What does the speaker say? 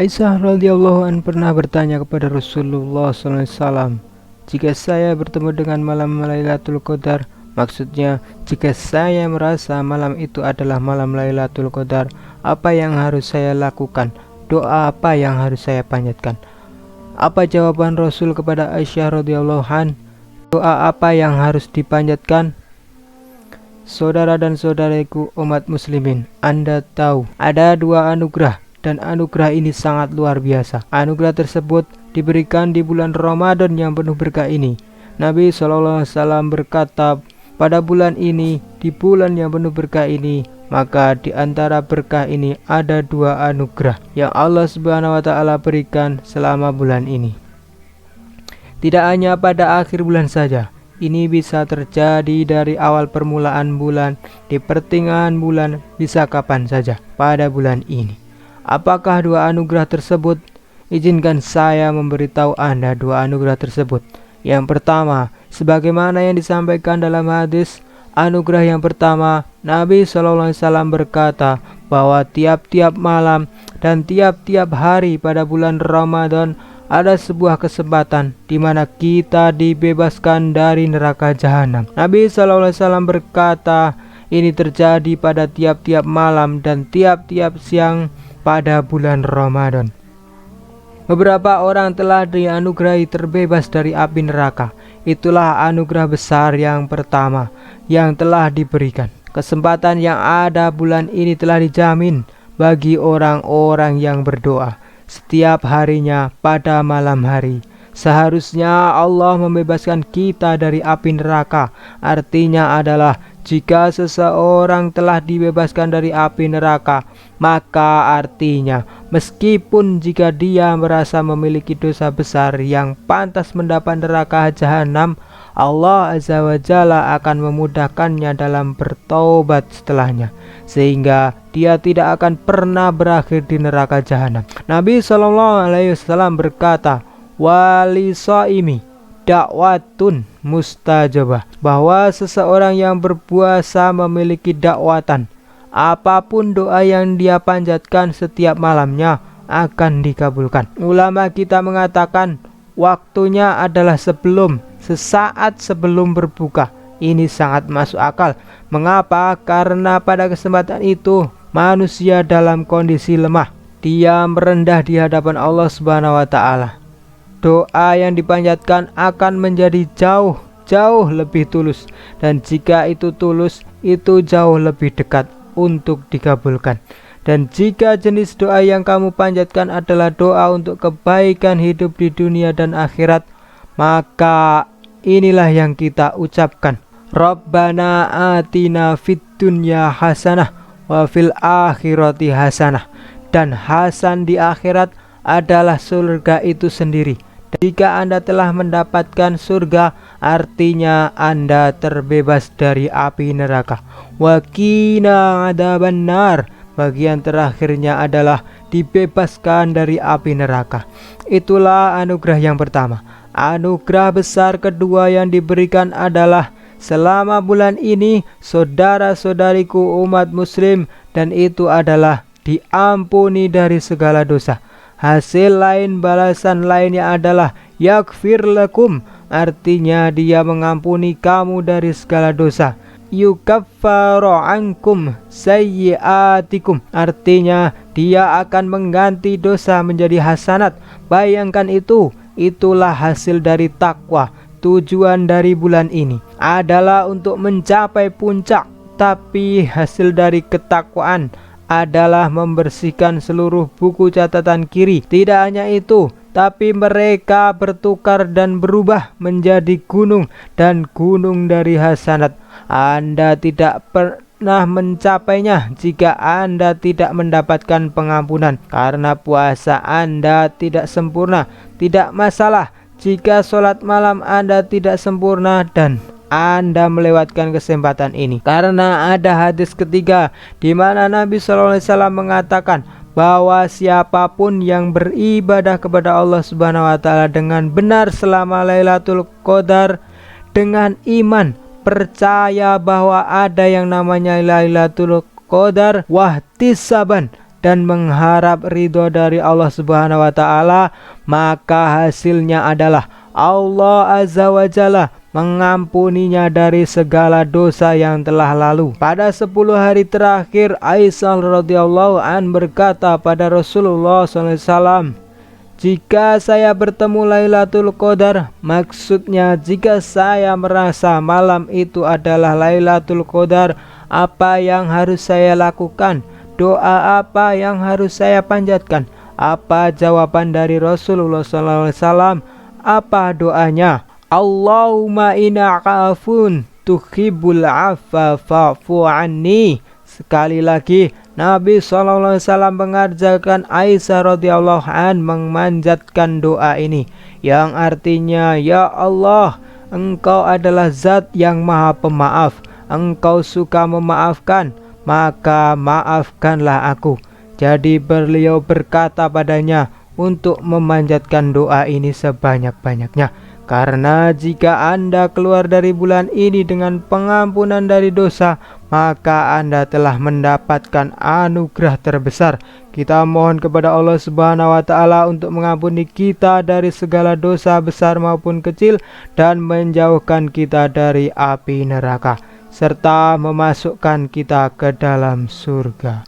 Aisyah radhiyallahu an pernah bertanya kepada Rasulullah SAW, jika saya bertemu dengan malam Lailatul Qadar, maksudnya jika saya merasa malam itu adalah malam Lailatul Qadar, apa yang harus saya lakukan? Doa apa yang harus saya panjatkan? Apa jawaban Rasul kepada Aisyah radhiyallahu an? Doa apa yang harus dipanjatkan? Saudara dan saudariku umat muslimin, Anda tahu ada dua anugerah, dan anugerah ini sangat luar biasa. Anugerah tersebut diberikan di bulan Ramadan yang penuh berkah ini. Nabi SAW berkata, pada bulan ini, di bulan yang penuh berkah ini, maka di antara berkah ini ada dua anugerah yang Allah Subhanahu wa Ta'ala berikan selama bulan ini. Tidak hanya pada akhir bulan saja, ini bisa terjadi dari awal permulaan bulan, di pertengahan bulan, bisa kapan saja pada bulan ini. Apakah dua anugerah tersebut? Izinkan saya memberitahu Anda dua anugerah tersebut. Yang pertama, sebagaimana yang disampaikan dalam hadis, anugerah yang pertama, Nabi SAW berkata bahwa tiap-tiap malam dan tiap-tiap hari pada bulan Ramadan ada sebuah kesempatan di mana kita dibebaskan dari neraka jahanam. Nabi SAW berkata, ini terjadi pada tiap-tiap malam dan tiap-tiap siang pada bulan Ramadan. Beberapa orang telah dianugerahi terbebas dari api neraka. Itulah anugerah besar yang pertama yang telah diberikan. Kesempatan yang ada bulan ini telah dijamin bagi orang-orang yang berdoa setiap harinya pada malam hari. Seharusnya Allah membebaskan kita dari api neraka. Artinya adalah jika seseorang telah dibebaskan dari api neraka, maka artinya meskipun jika dia merasa memiliki dosa besar yang pantas mendapat neraka jahanam, Allah Azza wa Jalla akan memudahkannya dalam bertaubat setelahnya, sehingga dia tidak akan pernah berakhir di neraka jahanam. Nabi SAW berkata, wali shaimi dakwatun mustajabah, bahwa seseorang yang berpuasa memiliki dakwatan. Apapun doa yang dia panjatkan setiap malamnya akan dikabulkan. Ulama kita mengatakan waktunya adalah sesaat sebelum berbuka. Ini sangat masuk akal. Mengapa? Karena pada kesempatan itu manusia dalam kondisi lemah. Dia merendah di hadapan Allah Subhanahu wa Ta'ala. Doa yang dipanjatkan akan menjadi jauh lebih tulus, dan jika itu tulus, itu jauh lebih dekat untuk dikabulkan. Dan jika jenis doa yang kamu panjatkan adalah doa untuk kebaikan hidup di dunia dan akhirat, maka inilah yang kita ucapkan. Rabbana atina fid dunya hasanah wa fil akhirati hasanah. Dan hasan di akhirat adalah surga itu sendiri. Jika Anda telah mendapatkan surga, artinya Anda terbebas dari api neraka. Wa qina adzabannar. Bagian terakhirnya adalah dibebaskan dari api neraka. Itulah anugerah yang pertama. Anugerah besar kedua yang diberikan adalah selama bulan ini, saudara-saudariku umat muslim, dan itu adalah diampuni dari segala dosa. Hasil lain, balasan lainnya adalah yaghfir lakum, artinya dia mengampuni kamu dari segala dosa. Yukaffaru ankum sayyiatikum, artinya dia akan mengganti dosa menjadi hasanat. Bayangkan itu, itulah hasil dari takwa. Tujuan dari bulan ini adalah untuk mencapai puncak, tapi hasil dari ketakwaan adalah membersihkan seluruh buku catatan kiri. Tidak hanya itu, tapi mereka bertukar dan berubah menjadi gunung, dan gunung dari hasanat. Anda tidak pernah mencapainya jika Anda tidak mendapatkan pengampunan. Karena puasa Anda tidak sempurna, tidak masalah jika sholat malam Anda tidak sempurna dan Anda melewatkan kesempatan ini. Karena ada hadis ketiga di mana Nabi SAW mengatakan bahwa siapapun yang beribadah kepada Allah Subhanahu wa Ta'ala dengan benar selama Lailatul Qadar, dengan iman, percaya bahwa ada yang namanya Lailatul Qadar, wahtisaban, dan mengharap ridho dari Allah Subhanahu wa taala, maka hasilnya adalah Allah Azza wa Jalla mengampuninya dari segala dosa yang telah lalu. Pada 10 hari terakhir, Aisyah radhiyallahu an berkata pada Rasulullah SAW, jika saya bertemu Lailatul Qadar, maksudnya jika saya merasa malam itu adalah Lailatul Qadar, apa yang harus saya lakukan? Doa apa yang harus saya panjatkan? Apa jawaban dari Rasulullah SAW? Apa doanya? Allahumma innaka afun tuhibbul afwa fa'fu anni. Sekali lagi, Nabi SAW mengajarkan Aisyah radhiyallahu an memanjatkan doa ini, yang artinya, ya Allah, Engkau adalah zat yang maha pemaaf, Engkau suka memaafkan, maka maafkanlah aku. Jadi beliau berkata padanya untuk memanjatkan doa ini sebanyak-banyaknya. Karena jika Anda keluar dari bulan ini dengan pengampunan dari dosa, maka Anda telah mendapatkan anugerah terbesar. Kita mohon kepada Allah Subhanahu wa taala untuk mengampuni kita dari segala dosa besar maupun kecil dan menjauhkan kita dari api neraka serta memasukkan kita ke dalam surga.